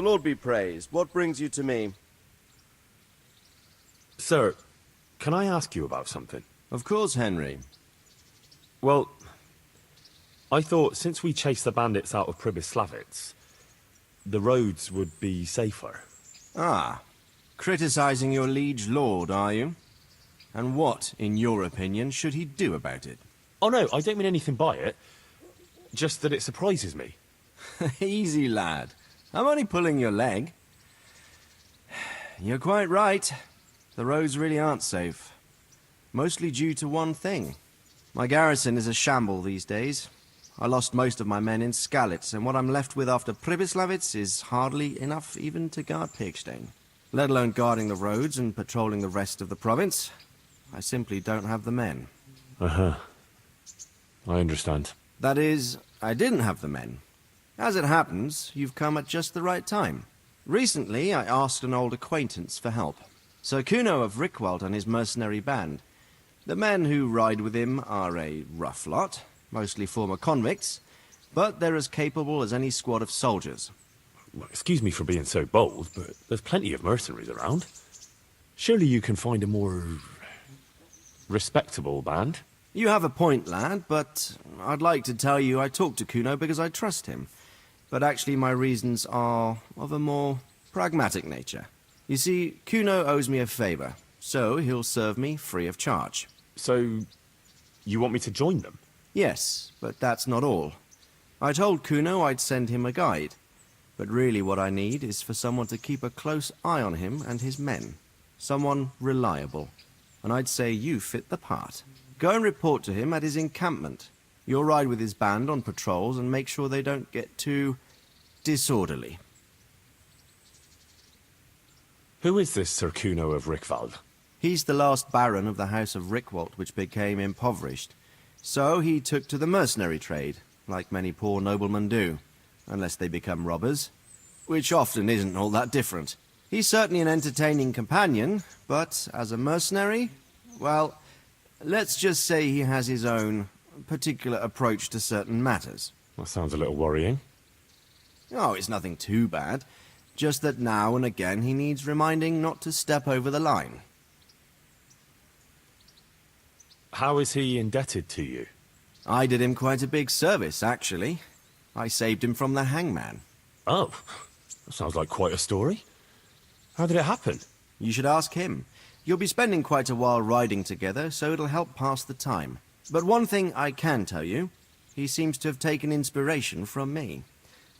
The Lord be praised. What brings you to me? Sir, can I ask you about something? Of course, Henry. Well, I thought since we chased the bandits out of Pribyslavitz, the roads would be safer. Ah, criticizing your liege lord, are you? And what, in your opinion, should he do about it? Oh no, I don't mean anything by it. Just that it surprises me. Easy, lad. I'm only pulling your leg. You're quite right. The roads really aren't safe. Mostly due to one thing. My garrison is a shamble these days. I lost most of my men in Skalitz, and what I'm left with after Pribyslavitz is hardly enough even to guard Pigstein. Let alone guarding the roads and patrolling the rest of the province. I simply don't have the men. Uh-huh. I understand. That is, I didn't have the men. As it happens, you've come at just the right time. Recently, I asked an old acquaintance for help. Sir Kuno of Rickwald and his mercenary band. The men who ride with him are a rough lot, mostly former convicts, but they're as capable as any squad of soldiers. Well, excuse me for being so bold, but there's plenty of mercenaries around. Surely you can find a more respectable band? You have a point, lad, but I'd like to tell you I talked to Kuno because I trust him. But actually my reasons are of a more pragmatic nature. You see, Kuno owes me a favor, so he'll serve me free of charge. So, you want me to join them? Yes, but that's not all. I told Kuno I'd send him a guide, but really what I need is for someone to keep a close eye on him and his men. Someone reliable. And I'd say you fit the part. Go and report to him at his encampment. You'll ride with his band on patrols and make sure they don't get too disorderly. Who is this Sir Kuno of Rickwald? He's the last baron of the House of Rickwald, which became impoverished. So he took to the mercenary trade, like many poor noblemen do, unless they become robbers, which often isn't all that different. He's certainly an entertaining companion, but as a mercenary, well, let's just say he has his own particular approach to certain matters. That sounds a little worrying. Oh, it's nothing too bad. Just that now and again he needs reminding not to step over the line. How is he indebted to you? I did him quite a big service, actually. I saved him from the hangman. Oh, that sounds like quite a story. How did it happen? You should ask him. You'll be spending quite a while riding together, so it'll help pass the time. But one thing I can tell you, he seems to have taken inspiration from me.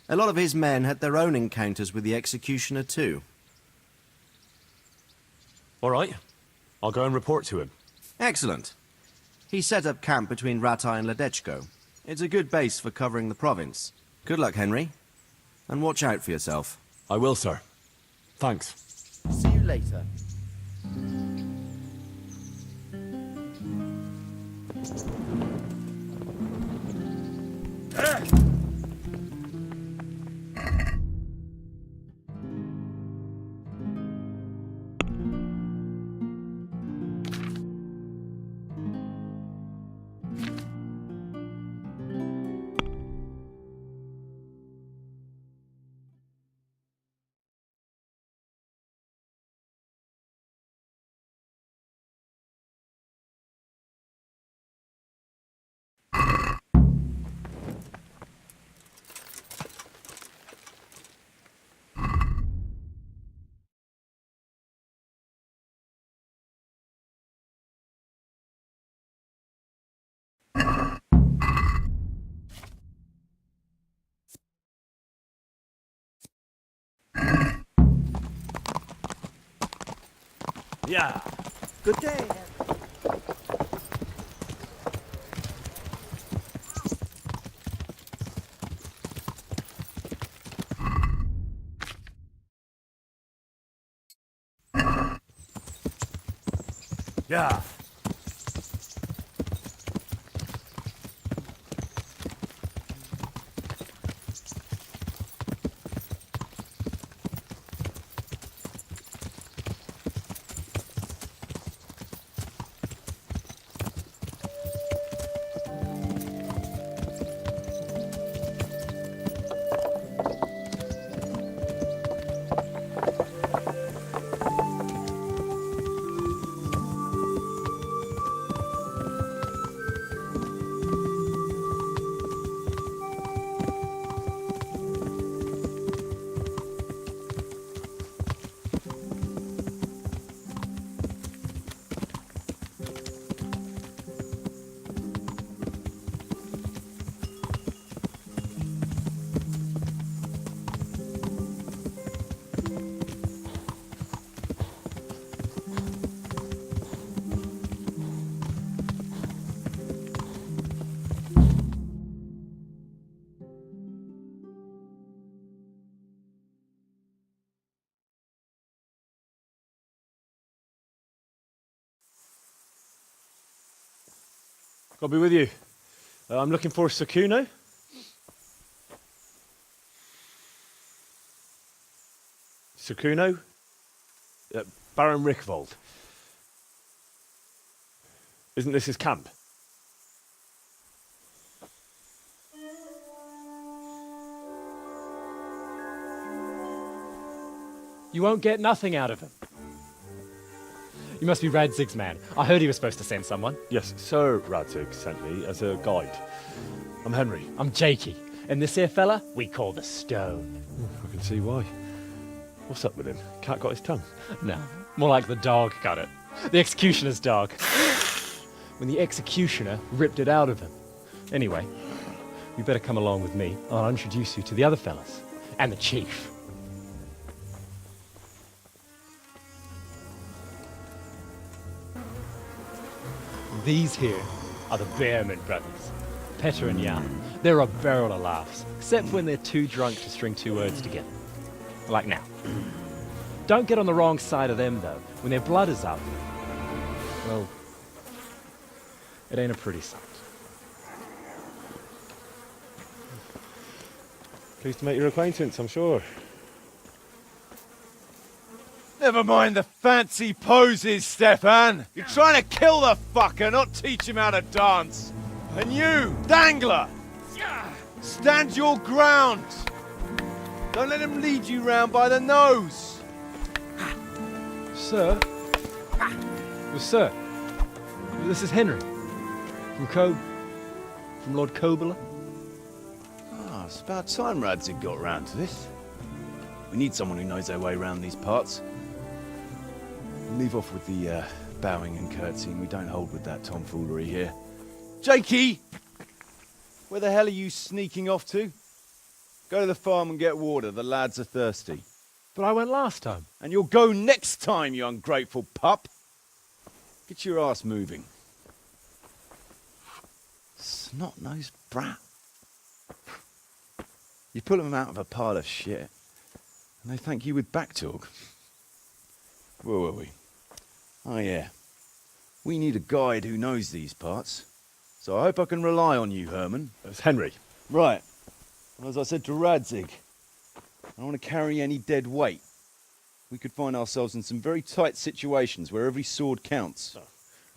A lot of his men had their own encounters with the executioner too. All right, I'll go and report to him. Excellent. He set up camp between Ratai and Ledechko. It's a good base for covering the province. Good luck, Henry. And watch out for yourself. I will, sir. Thanks. See you later. Yeah. Good day. Yeah. I'll be with you. I'm looking for Sakuno. Sakuno? Baron Rickvold. Isn't this his camp? You won't get nothing out of him. You must be Radzig's man. I heard he was supposed to send someone. Yes, Sir Radzig sent me as a guide. I'm Henry. I'm Jakey. And this here fella, we call the Stone. I can see why. What's up with him? Cat got his tongue? No, more like the dog got it. The executioner's dog. When the executioner ripped it out of him. Anyway, you better come along with me. I'll introduce you to the other fellas. And the chief. These here are the Bearman brothers, Petter and Jan. They're a barrel of laughs, except when they're too drunk to string two words together. Like now. Don't get on the wrong side of them, though. When their blood is up, well, it ain't a pretty sight. Pleased to make your acquaintance, I'm sure. Never mind the fancy poses, Stefan. You're trying to kill the fucker, not teach him how to dance. And you, Dangler, stand your ground. Don't let him lead you round by the nose. Sir? Well, sir, this is Henry. From Lord Kobler. Ah, it's about time Radzig got round to this. We need someone who knows their way around these parts. Leave off with the bowing and curtsying. We don't hold with that tomfoolery here. Jakey! Where the hell are you sneaking off to? Go to the farm and get water. The lads are thirsty. But I went last time. And you'll go next time, you ungrateful pup. Get your ass moving. Snot-nosed brat. You pull them out of a pile of shit, and they thank you with back talk. Where were we? Oh yeah. We need a guide who knows these parts. So I hope I can rely on you, Herman. It's Henry. Right. Well, as I said to Radzig, I don't want to carry any dead weight. We could find ourselves in some very tight situations where every sword counts.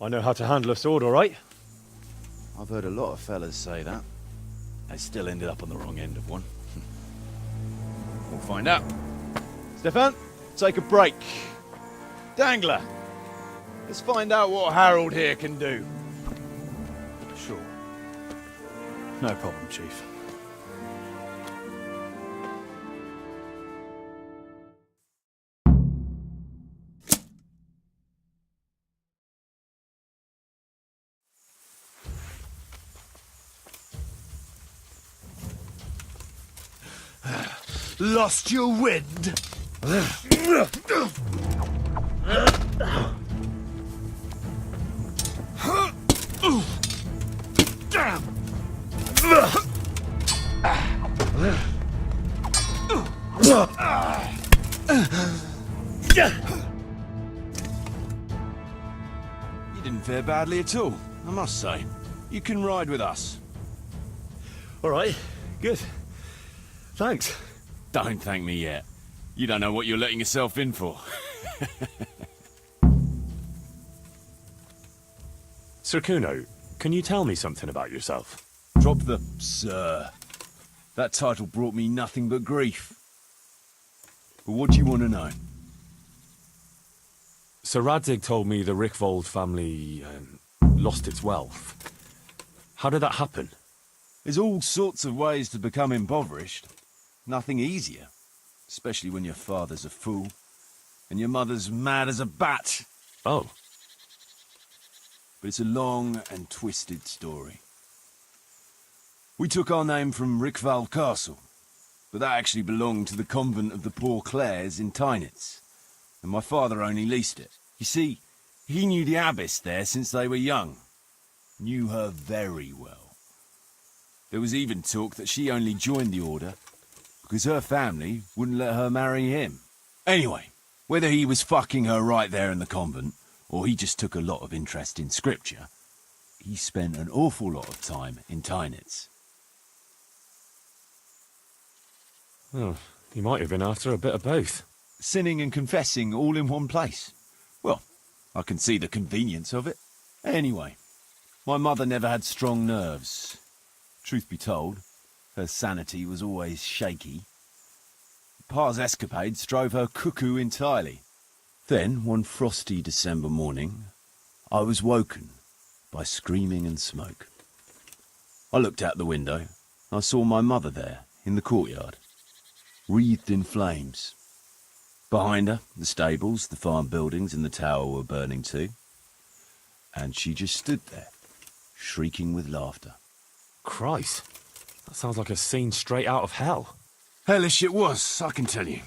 I know how to handle a sword, all right? I've heard a lot of fellas say that. They still ended up on the wrong end of one. We'll find out. Stefan, take a break. Dangler, let's find out what Harold here can do. Sure. No problem, Chief. Lost your wind. You didn't fare badly at all, I must say. You can ride with us. All right, good. Thanks. Don't thank me yet. You don't know what you're letting yourself in for. Sir Kuno, can you tell me something about yourself? Drop the sir. That title brought me nothing but grief. But what do you want to know? Sir Radzig told me the Rickvold family lost its wealth. How did that happen? There's all sorts of ways to become impoverished. Nothing easier. Especially when your father's a fool. And your mother's mad as a bat. Oh. But it's a long and twisted story. We took our name from Rickvold Castle. But that actually belonged to the convent of the Poor Clares in Tynitz. And my father only leased it. You see, he knew the abbess there since they were young. Knew her very well. There was even talk that she only joined the order because her family wouldn't let her marry him. Anyway, whether he was fucking her right there in the convent, or he just took a lot of interest in scripture, he spent an awful lot of time in Tynitz. Oh, he might have been after a bit of both. Sinning and confessing all in one place. Well, I can see the convenience of it. Anyway, my mother never had strong nerves. Truth be told, her sanity was always shaky. Pa's escapades drove her cuckoo entirely. Then, one frosty December morning, I was woken by screaming and smoke. I looked out the window. I saw my mother there, in the courtyard, wreathed in flames. Behind her, the stables, the farm buildings and the tower were burning too. And she just stood there, shrieking with laughter. Christ, that sounds like a scene straight out of hell. Hellish it was, I can tell you.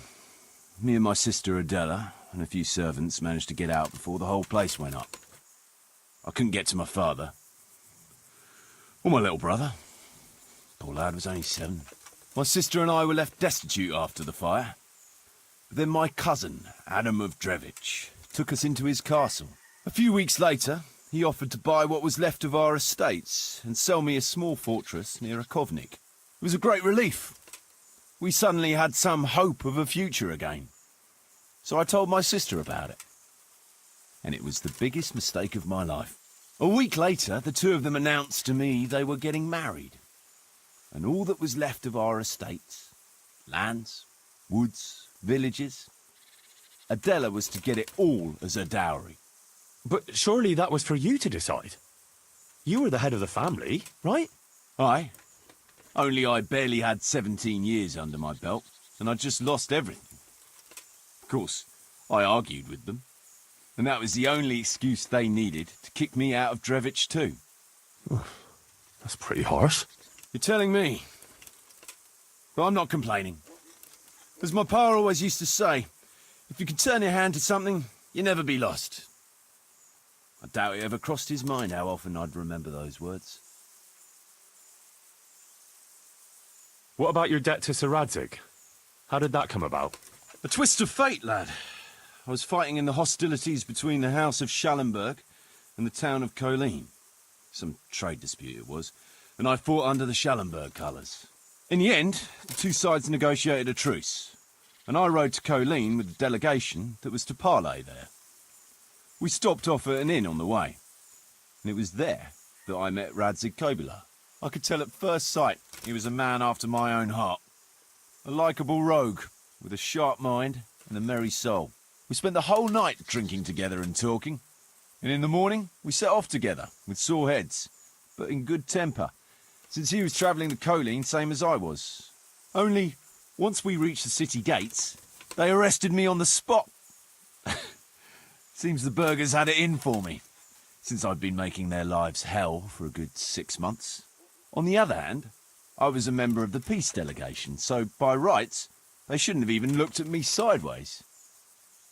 Me and my sister Adela and a few servants managed to get out before the whole place went up. I couldn't get to my father. Or my little brother. Poor lad was only 7. My sister and I were left destitute after the fire. But then my cousin, Adam of Drevich, took us into his castle. A few weeks later, he offered to buy what was left of our estates and sell me a small fortress near Akovnik. It was a great relief. We suddenly had some hope of a future again. So I told my sister about it. And it was the biggest mistake of my life. A week later, the two of them announced to me they were getting married. And all that was left of our estates, lands, woods, villages, Adela was to get it all as a dowry. But surely that was for you to decide. You were the head of the family, right? Aye. Only I barely had 17 years under my belt, and I'd just lost everything. Of course, I argued with them, and that was the only excuse they needed to kick me out of Drevich too. That's pretty harsh. You're telling me. But I'm not complaining. As my pa always used to say, if you can turn your hand to something, you'll never be lost. I doubt it ever crossed his mind how often I'd remember those words. What about your debt to Sir Radzig? How did that come about? A twist of fate, lad. I was fighting in the hostilities between the House of Schallenberg and the town of Colleen. Some trade dispute it was, and I fought under the Schallenberg colours. In the end, the two sides negotiated a truce, and I rode to Colleen with the delegation that was to parley there. We stopped off at an inn on the way, and it was there that I met Radzig Kobyla. I could tell at first sight he was a man after my own heart. A likeable rogue, with a sharp mind and a merry soul. We spent the whole night drinking together and talking, and in the morning we set off together, with sore heads, but in good temper, since he was travelling to Colleen same as I was. Only, once we reached the city gates, they arrested me on the spot. Seems the burghers had it in for me, since I'd been making their lives hell for a good 6 months. On the other hand, I was a member of the peace delegation, so by rights, they shouldn't have even looked at me sideways.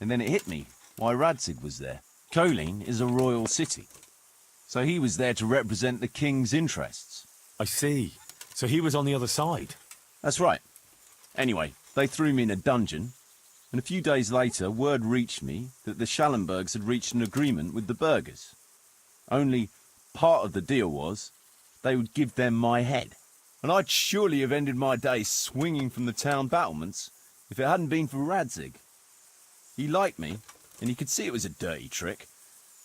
And then it hit me why Radzig was there. Colleen is a royal city, so he was there to represent the king's interests. I see. So he was on the other side. That's right. Anyway, they threw me in a dungeon, and a few days later word reached me that the Schallenbergs had reached an agreement with the burghers. Only part of the deal was they would give them my head. And I'd surely have ended my days swinging from the town battlements if it hadn't been for Radzig. He liked me, and he could see it was a dirty trick,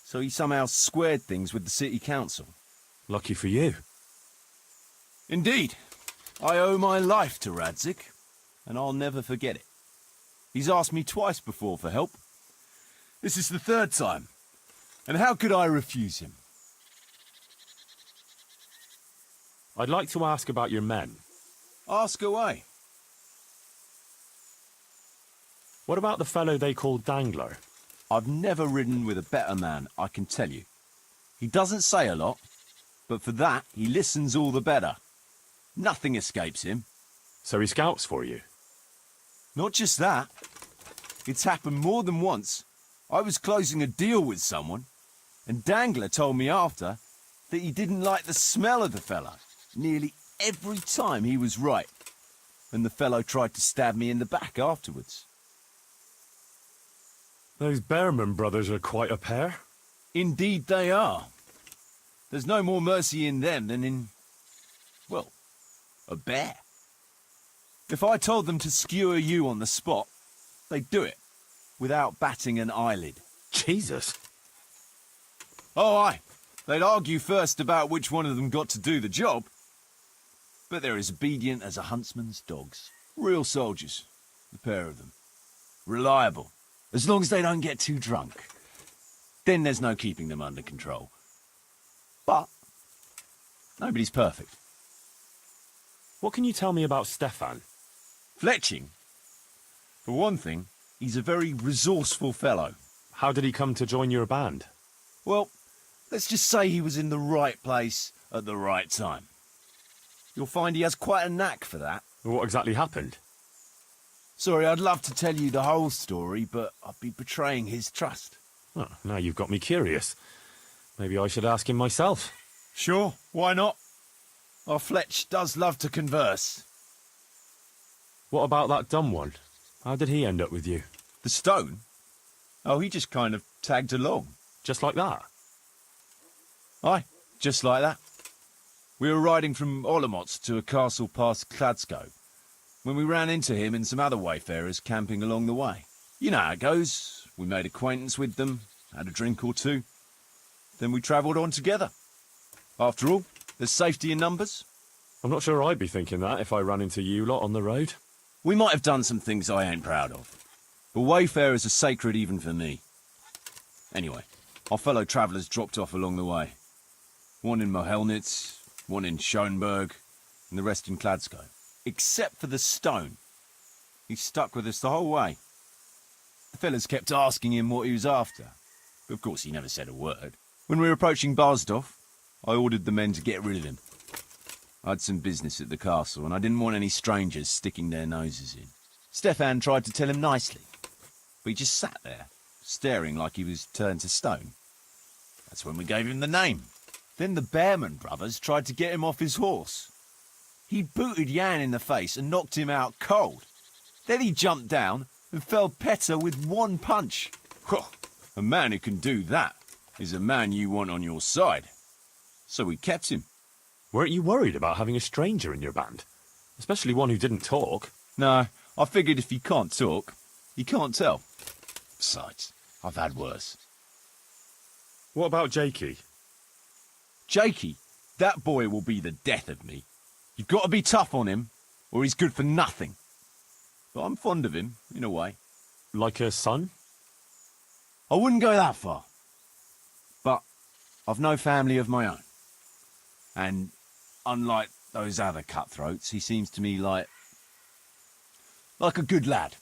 so he somehow squared things with the city council. Lucky for you. Indeed. I owe my life to Radzig, and I'll never forget it. He's asked me twice before for help. This is the 3rd time, and how could I refuse him? I'd like to ask about your men. Ask away. What about the fellow they call Dangler? I've never ridden with a better man, I can tell you. He doesn't say a lot, but for that, he listens all the better. Nothing escapes him. So he scouts for you? Not just that. It's happened more than once. I was closing a deal with someone, and Dangler told me after that he didn't like the smell of the fellow nearly every time he was right, and the fellow tried to stab me in the back afterwards. Those Behrman brothers are quite a pair. Indeed they are. There's no more mercy in them than in, well, a bear. If I told them to skewer you on the spot, they'd do it, without batting an eyelid. Jesus. Oh, aye. They'd argue first about which one of them got to do the job. But they're as obedient as a huntsman's dogs. Real soldiers, the pair of them. Reliable, as long as they don't get too drunk. Then there's no keeping them under control. But nobody's perfect. What can you tell me about Stefan? Fletching, for one thing, he's a very resourceful fellow. How did he come to join your band? Well, let's just say he was in the right place at the right time. You'll find he has quite a knack for that. What exactly happened? Sorry, I'd love to tell you the whole story, but I'd be betraying his trust. Oh, now you've got me curious. Maybe I should ask him myself. Sure, why not? Our Fletch does love to converse. What about that dumb one? How did he end up with you? The stone? Oh, he just kind of tagged along. Just like that? Aye, just like that. We were riding from Olomouc to a castle past Kladsko, when we ran into him and some other wayfarers camping along the way. You know how it goes. We made acquaintance with them, had a drink or two. Then we travelled on together. After all, there's safety in numbers. I'm not sure I'd be thinking that if I ran into you lot on the road. We might have done some things I ain't proud of, but wayfarers are sacred even for me. Anyway, our fellow travellers dropped off along the way. One in Mohelnitz, one in Schoenberg, and the rest in Kladsko. Except for the stone. He stuck with us the whole way. The fellas kept asking him what he was after, but of course he never said a word. When we were approaching Barsdorf, I ordered the men to get rid of him. I had some business at the castle, and I didn't want any strangers sticking their noses in. Stefan tried to tell him nicely, but he just sat there, staring like he was turned to stone. That's when we gave him the name. Then the Bearman brothers tried to get him off his horse. He booted Jan in the face and knocked him out cold. Then he jumped down and felled Petter with one punch. A man who can do that is a man you want on your side. So we kept him. Weren't you worried about having a stranger in your band? Especially one who didn't talk. No, I figured if you can't talk, you can't tell. Besides, I've had worse. What about Jakey? Jakey, that boy will be the death of me. You've got to be tough on him, or he's good for nothing. But I'm fond of him, in a way. Like a son? I wouldn't go that far. But I've no family of my own. And unlike those other cutthroats, he seems to me like a good lad.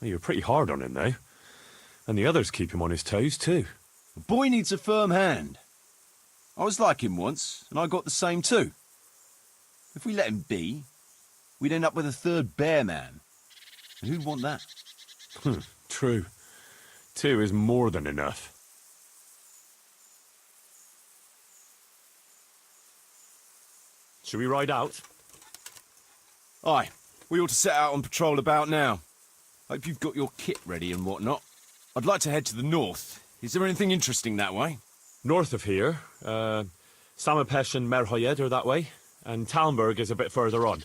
Well, you're pretty hard on him, though. And the others keep him on his toes, too. A boy needs a firm hand. I was like him once, and I got the same too. If we let him be, we'd end up with a third bear man. And who'd want that? True. 2 is more than enough. Should we ride out? Aye, we ought to set out on patrol about now. Hope you've got your kit ready and whatnot. I'd like to head to the north. Is there anything interesting that way? North of here, Samapesh and Merhoyed are that way, and Talmberg is a bit further on.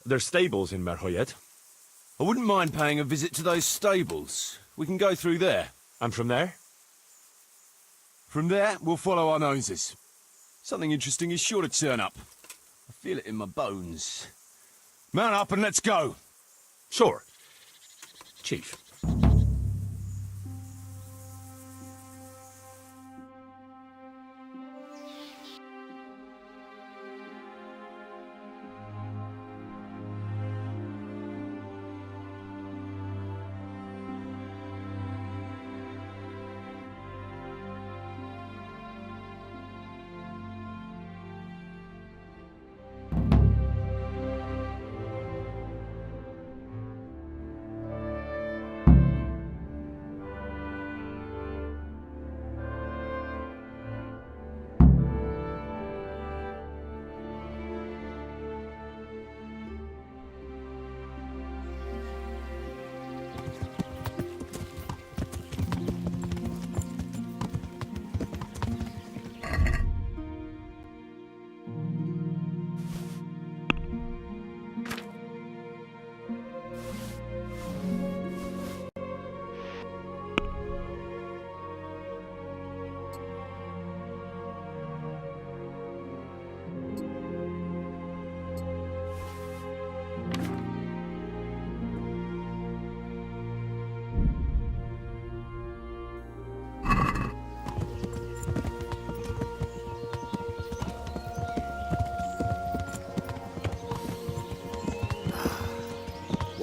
There's stables in Merhoyed. I wouldn't mind paying a visit to those stables. We can go through there. And from there? From there, we'll follow our noses. Something interesting is sure to turn up. I feel it in my bones. Mount up and let's go. Sure. Chief.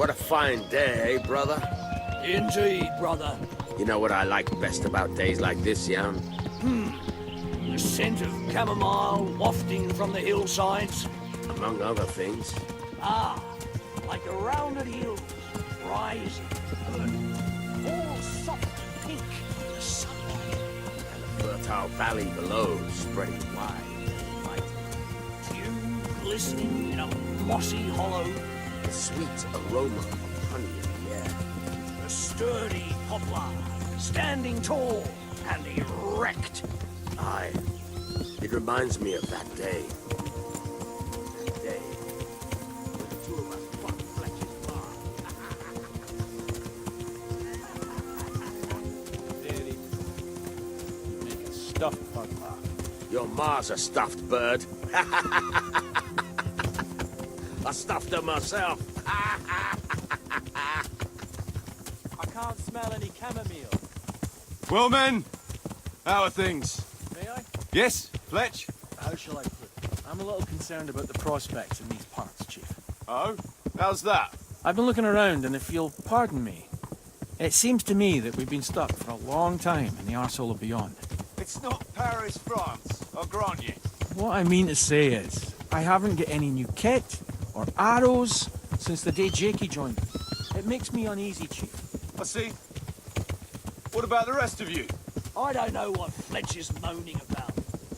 What a fine day, eh, brother? Indeed, brother. You know what I like best about days like this, Jan? The scent of chamomile wafting from the hillsides. Among other things. Ah, like the rounded hills rising, all soft pink in the sunlight. And the fertile valley below spreading wide and mighty. Dew glistening in a mossy hollow. The sweet aroma of honey in the air. The sturdy poplar standing tall and erect. Aye. It reminds me of that day. That day when the two of us fought Fletcher's bar. Daddy, you make a stuffed poplar. Your ma's a stuffed bird. I stuffed her myself. I can't smell any chamomile. Well, men, how are things? May I? Yes, Fletch? How shall I put it? I'm a little concerned about the prospects in these parts, Chief. Oh? How's that? I've been looking around, and if you'll pardon me, it seems to me that we've been stuck for a long time in the arsehole of beyond. It's not Paris, France, I'll grant you. What I mean to say is, I haven't got any new kit or arrows since the day Jakey joined us. It makes me uneasy, Chief. I see. What about the rest of you? I don't know what Fletcher's moaning about.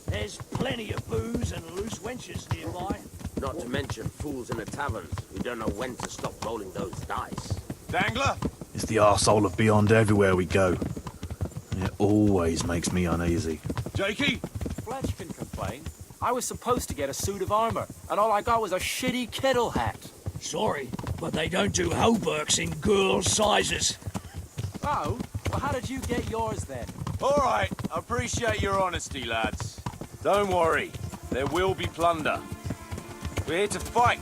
There's plenty of booze and loose wenches nearby. Not to mention fools in the taverns who don't know when to stop rolling those dice. Dangler? It's the arsehole of beyond everywhere we go. It always makes me uneasy. Jakey? Fletch can complain. I was supposed to get a suit of armor, and all I got was a shitty kettle hat. Sorry, but they don't do hauberks in girls' sizes. Oh? Well, how did you get yours then? All right, I appreciate your honesty, lads. Don't worry, there will be plunder. We're here to fight.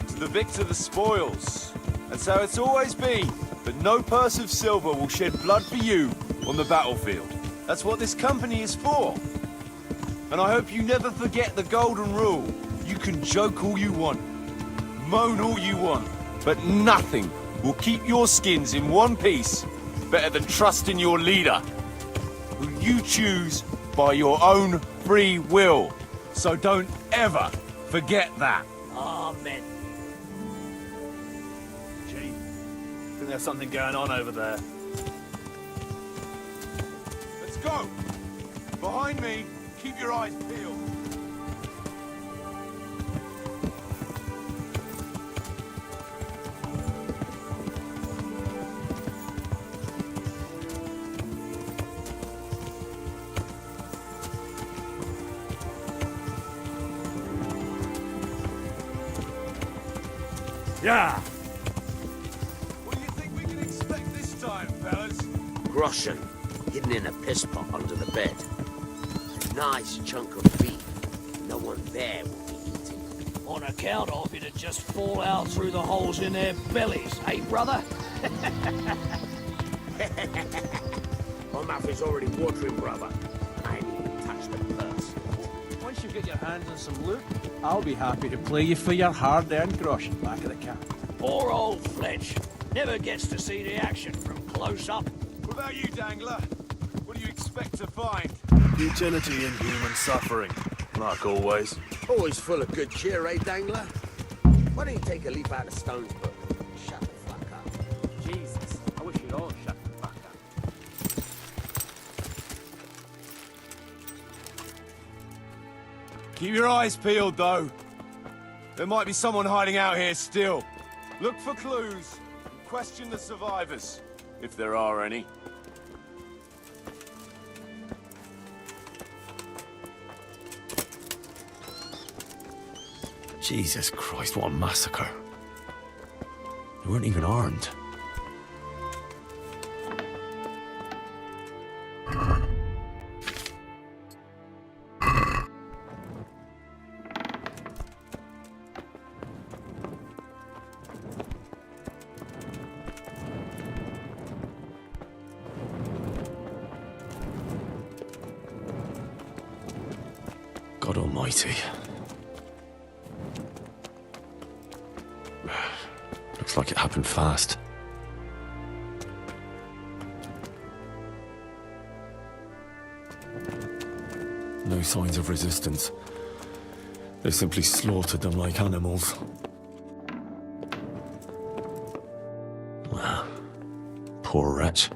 To the victor the spoils. And so it's always been, but no purse of silver will shed blood for you on the battlefield. That's what this company is for. And I hope you never forget the golden rule. You can joke all you want, moan all you want, but nothing will keep your skins in one piece better than trusting your leader, who you choose by your own free will. So don't ever forget that. Amen. Chief, I think there's something going on over there. Let's go. Behind me, keep your eyes peeled. Yeah! What do you think we can expect this time, fellas? Groschen, hidden in a piss pot under the bed. A nice chunk of beef. No one there will be eating. On account of it'd just fall out through the holes in their bellies, eh, brother? My mouth is already watering, brother. I ain't even touched the purse. Once you get your hands on some loot, I'll be happy to play you for your hard-earned groschen back of the camp. Poor old Fletch. Never gets to see the action from close up. What about you, Dangler? What do you expect to find? Utility in human suffering, like always. Always full of good cheer, eh, Dangler? Why don't you take a leaf out of Stone's book and shut the fuck up? Jesus, I wish you'd all shut the fuck up. Keep your eyes peeled, though. There might be someone hiding out here still. Look for clues and question the survivors, if there are any. Jesus Christ, what a massacre. They weren't even armed. God Almighty. Looks like it happened fast. No signs of resistance. They simply slaughtered them like animals. Poor wretch.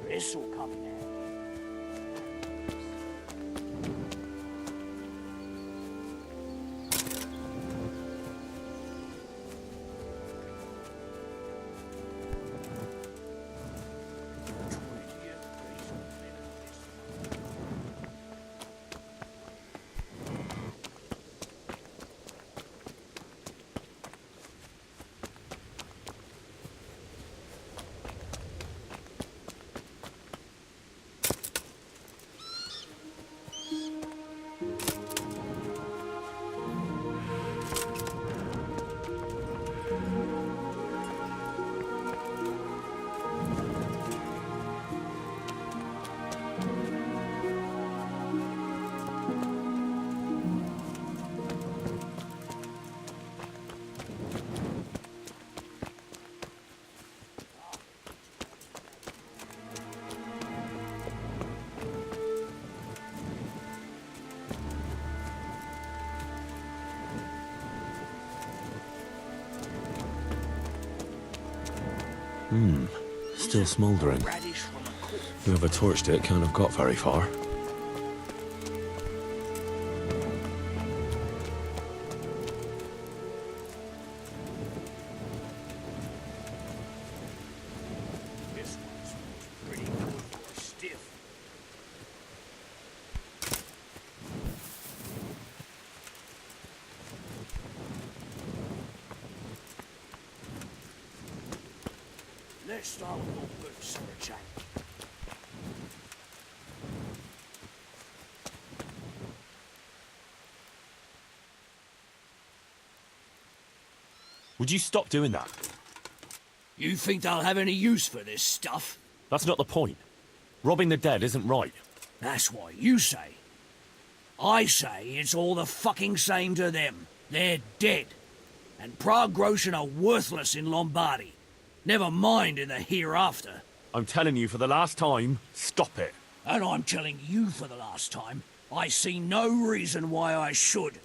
This'll come now. Still smouldering. Radish from a cook. Whoever torched it can't have got very far. This one's pretty good for a stiff. Let's start with your boots for a change. Would you stop doing that? You think they'll have any use for this stuff? That's not the point. Robbing the dead isn't right. That's what you say. I say it's all the fucking same to them. They're dead. And Prague Groshen are worthless in Lombardy. Never mind in the hereafter. I'm telling you for the last time, stop it. And I'm telling you for the last time, I see no reason why I should.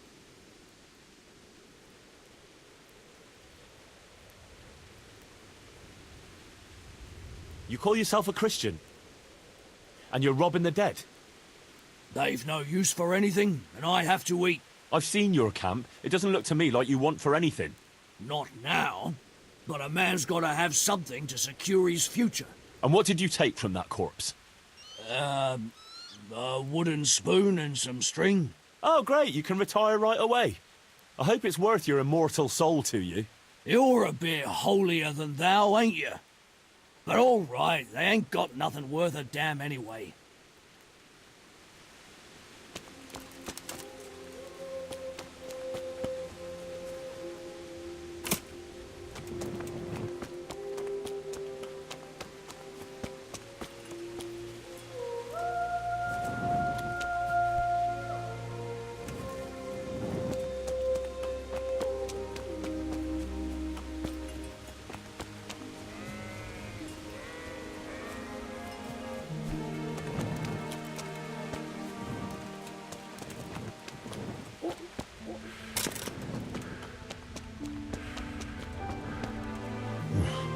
You call yourself a Christian, and you're robbing the dead. They've no use for anything, and I have to eat. I've seen your camp. It doesn't look to me like you want for anything. Not now. But a man's got to have something to secure his future. And what did you take from that corpse? A wooden spoon and some string. Oh, great, you can retire right away. I hope it's worth your immortal soul to you. You're a bit holier than thou, ain't you? But all right, they ain't got nothing worth a damn anyway.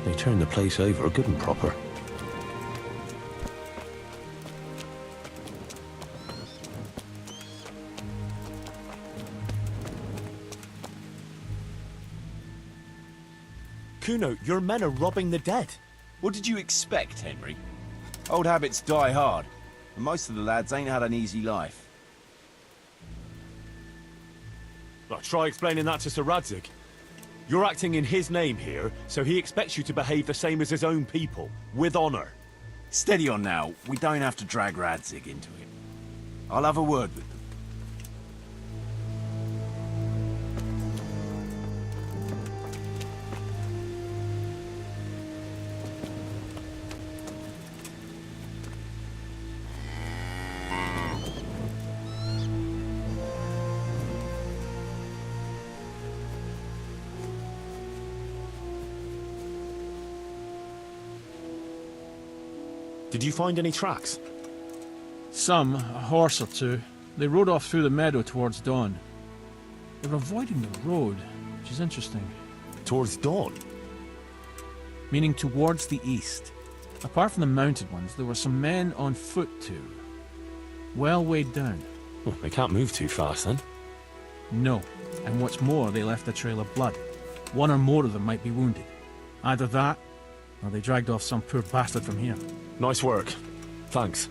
They turned the place over good and proper. Kuno, your men are robbing the dead. What did you expect, Henry? Old habits die hard, and most of the lads ain't had an easy life. Well, try explaining that to Sir Radzig. You're acting in his name here, so he expects you to behave the same as his own people, with honor. Steady on now, we don't have to drag Radzig into it. I'll have a word with them. Did you find any tracks? Some, a horse or two. They rode off through the meadow towards dawn. They were avoiding the road, which is interesting. Towards dawn? Meaning towards the east. Apart from the mounted ones, there were some men on foot too. Well weighed down. Well, they can't move too fast then. No. And what's more, they left a trail of blood. One or more of them might be wounded. Either that, or they dragged off some poor bastard from here. Nice work. Thanks.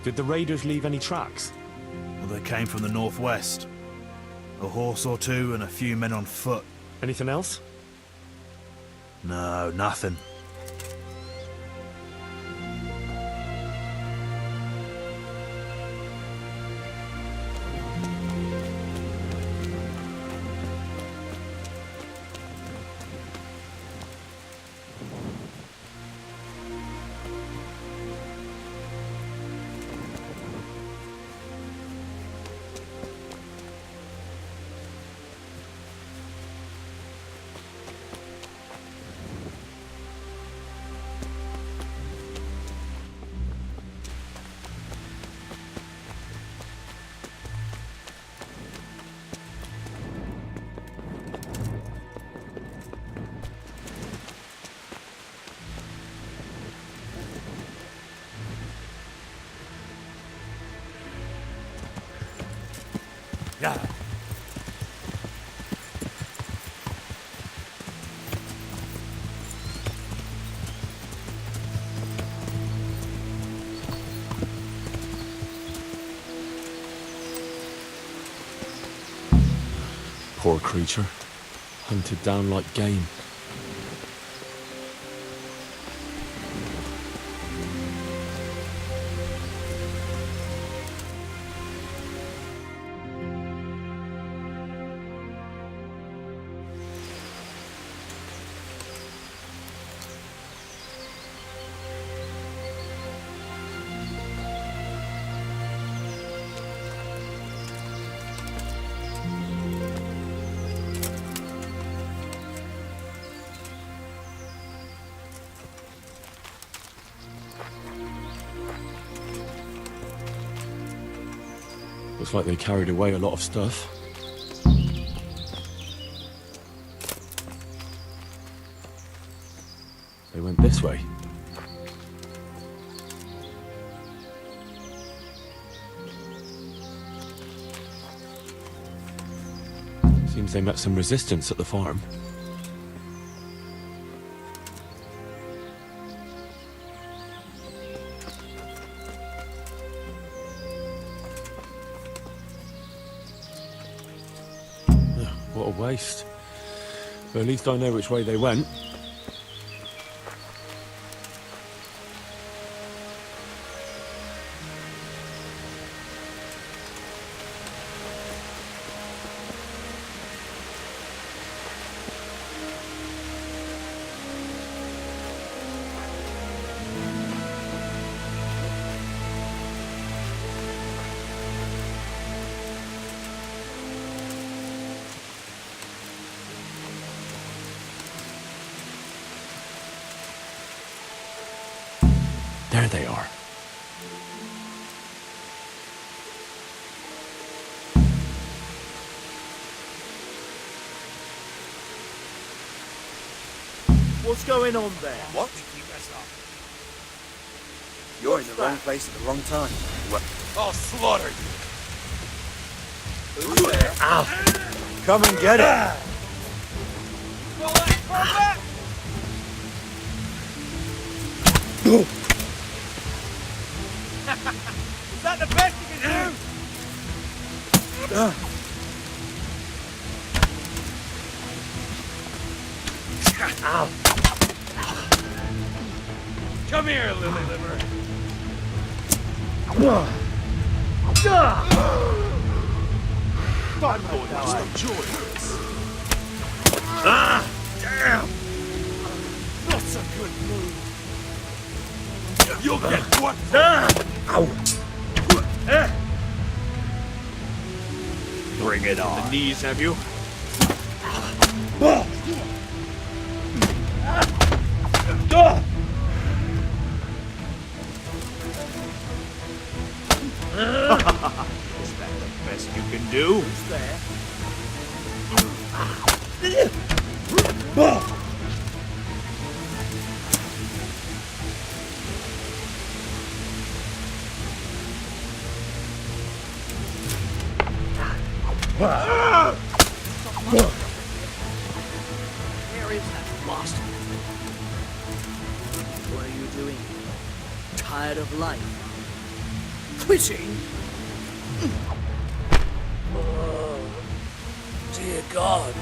Did the raiders leave any tracks? Well, they came from the northwest. A horse or two and a few men on foot. Anything else? No, nothing. Yeah. Poor creature. Hunted down like game. Looks like they carried away a lot of stuff. They went this way. Seems they met some resistance at the farm. What a waste. But at least I know which way they went. There they are. What's going on there? What? You're in the wrong place at the wrong time. I'll slaughter you. Who's there? Come and get it. Is that the best you can do? Come here, Lily Liver. Fun boy, what's the joy of this? Damn! That's a good move. You'll get what? Bring it on. The knees, have you? Is that the best you can do? Where is that bastard? What are you doing? Tired of life? Quitting? Oh, dear God.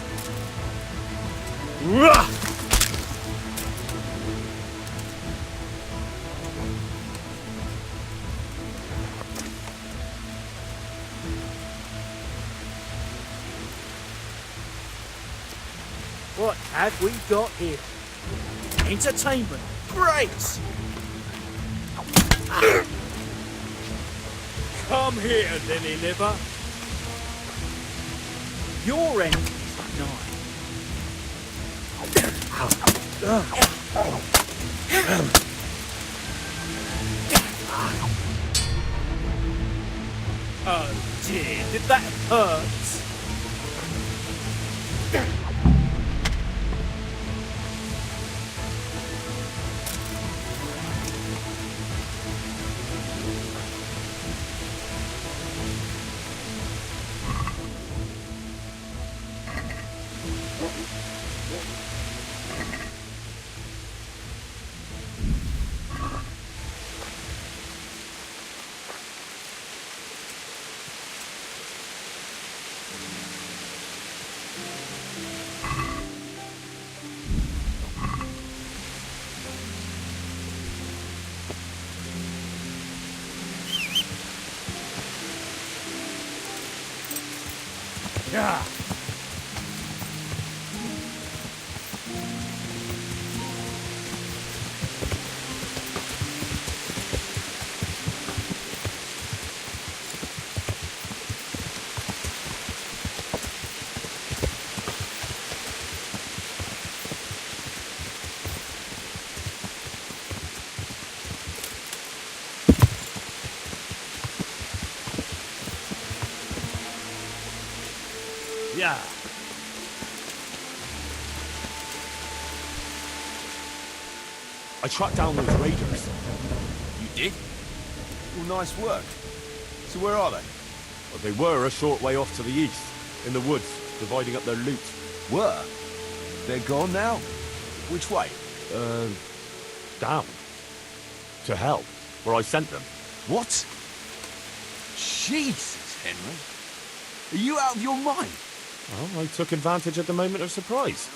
What have we got here? Entertainment. Great! Come here, Lily Liver. Your end is nigh. Oh dear, did that hurt? Yeah. Yeah. I tracked down those raiders. You did? Well, nice work. So where are they? Well, they were a short way off to the east, in the woods, dividing up their loot. Were? They're gone now? Which way? Down. To hell, where I sent them. What? Jesus, Henry. Are you out of your mind? Well, I took advantage of the moment of surprise.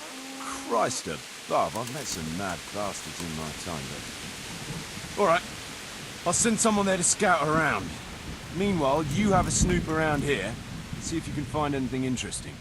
Christ above, I've met some mad bastards in my time, but... All right. I'll send someone there to scout around. Meanwhile, you have a snoop around here. See if you can find anything interesting.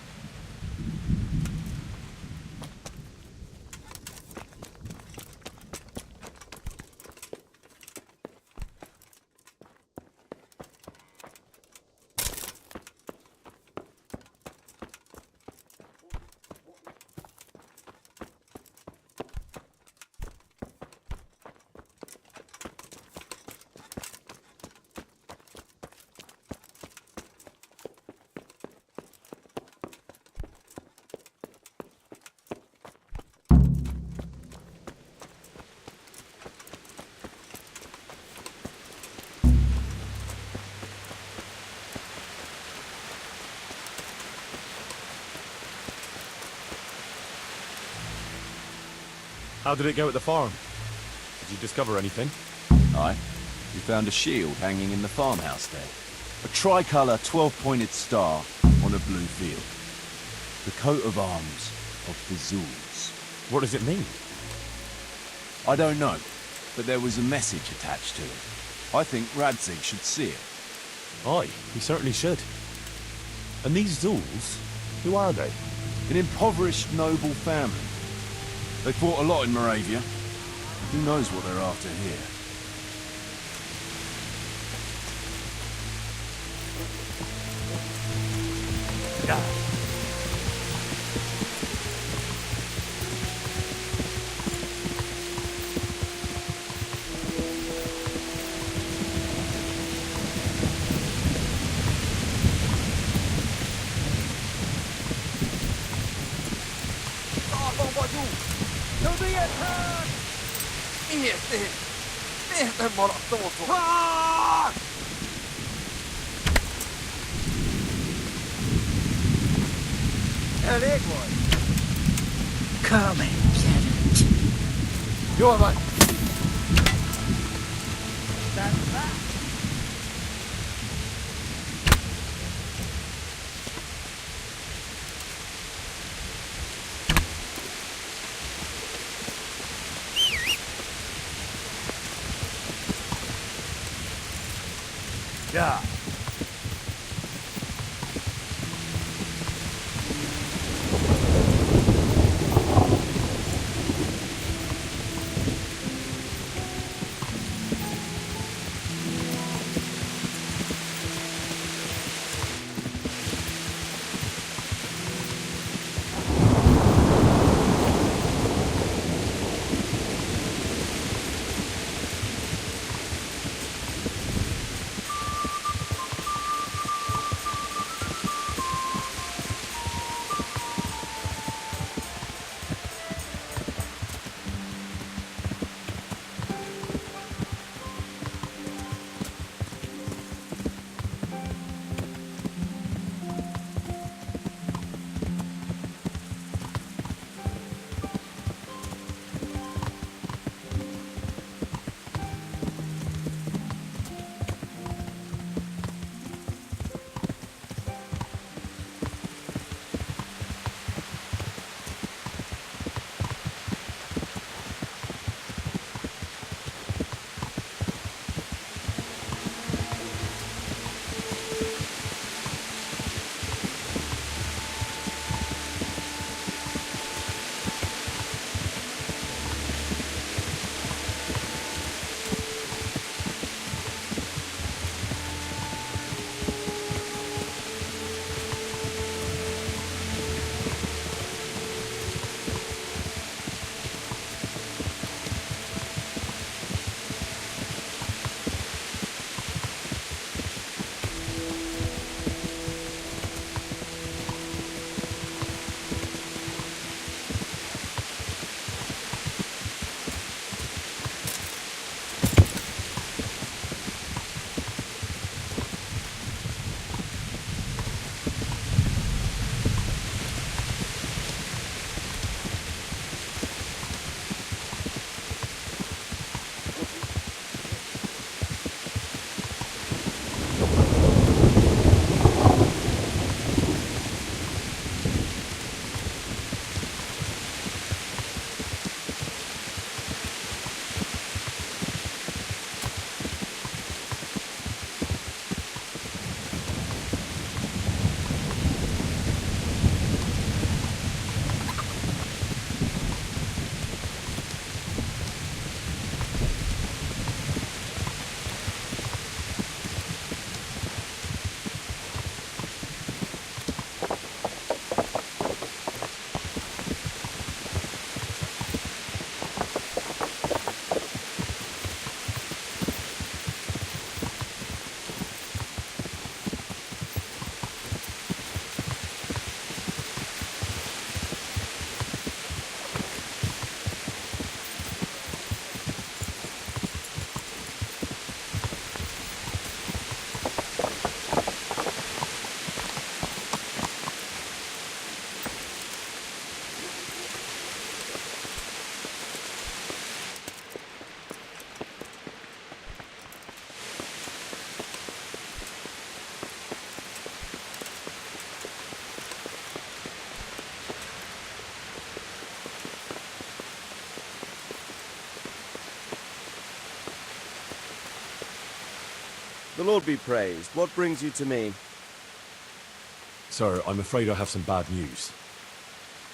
How did it go at the farm? Did you discover anything? Aye. We found a shield hanging in the farmhouse there. A tricolour 12-pointed star on a blue field. The coat of arms of the Zulus. What does it mean? I don't know, but there was a message attached to it. I think Radzig should see it. Aye, he certainly should. And these Zuls, who are they? An impoverished noble family. They fought a lot in Moravia. Who knows what they're after here? Come and get it. You're right. Yeah. The Lord be praised. What brings you to me? Sir, I'm afraid I have some bad news.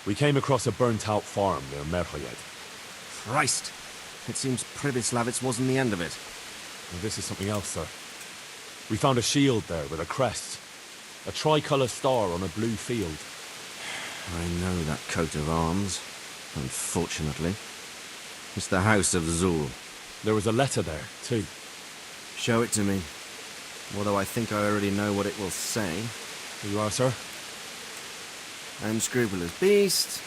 We came across a burnt-out farm near Merhoyed. Christ! It seems Pribyslavitz wasn't the end of it. And this is something else, sir. We found a shield there with a crest. A tricolour star on a blue field. I know that coat of arms, unfortunately. It's the House of Zul. There was a letter there, too. Show it to me. Although I think I already know what it will say. Here you are, sir. Unscrupulous beast.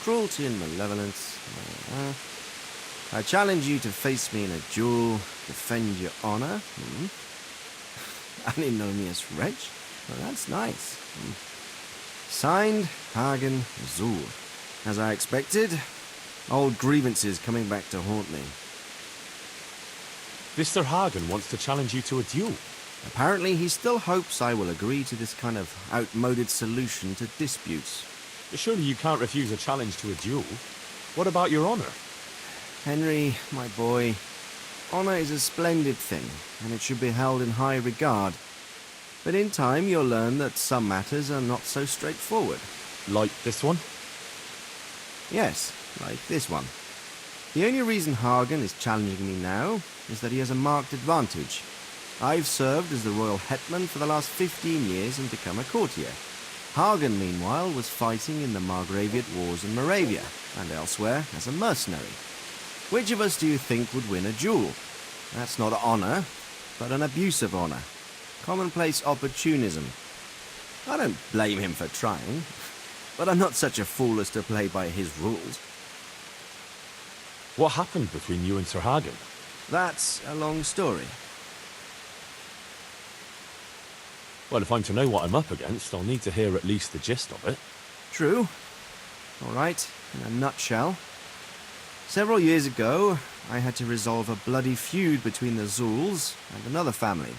Cruelty and malevolence. I challenge you to face me in a duel. Defend your honor. Anonymous wretch. Well, that's nice. Signed, Hagen Zul. As I expected, old grievances coming back to haunt me. This Sir Hagen wants to challenge you to a duel. Apparently, he still hopes I will agree to this kind of outmoded solution to disputes. Surely you can't refuse a challenge to a duel. What about your honor? Henry, my boy, honor is a splendid thing, and it should be held in high regard. But in time, you'll learn that some matters are not so straightforward. Like this one? Yes, like this one. The only reason Hagen is challenging me now is that he has a marked advantage. I've served as the royal hetman for the last 15 years and become a courtier. Hagen, meanwhile, was fighting in the Margraviate Wars in Moravia and elsewhere as a mercenary. Which of us do you think would win a duel? That's not honor, but an abuse of honor. Commonplace opportunism. I don't blame him for trying, but I'm not such a fool as to play by his rules. What happened between you and Sir Hagen? That's a long story. Well, if I'm to know what I'm up against, I'll need to hear at least the gist of it. True. All right, in a nutshell. Several years ago, I had to resolve a bloody feud between the Zuls and another family.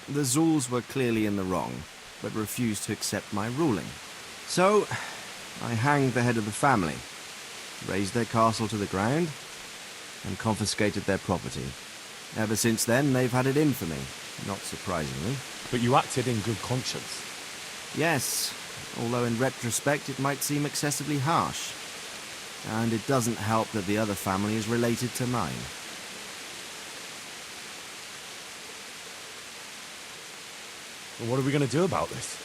The Zuls were clearly in the wrong, but refused to accept my ruling. So, I hanged the head of the family, razed their castle to the ground, and confiscated their property. Ever since then, they've had it in for me, not surprisingly. But you acted in good conscience. Yes, although in retrospect it might seem excessively harsh. And it doesn't help that the other family is related to mine. Well, what are we going to do about this?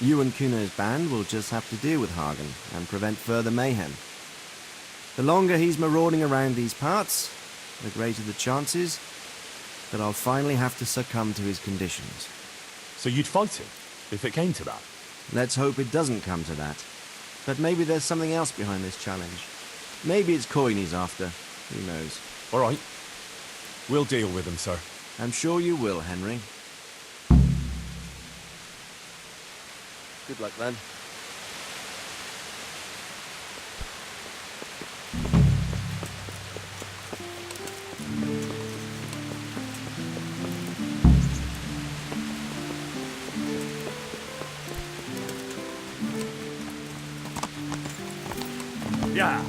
You and Kuno's band will just have to deal with Hagen and prevent further mayhem. The longer he's marauding around these parts, the greater the chances that I'll finally have to succumb to his conditions. So you'd fight him, if it came to that? Let's hope it doesn't come to that. But maybe there's something else behind this challenge. Maybe it's coin he's after. Who knows? All right. We'll deal with him, sir. I'm sure you will, Henry. Good luck, then. Yeah.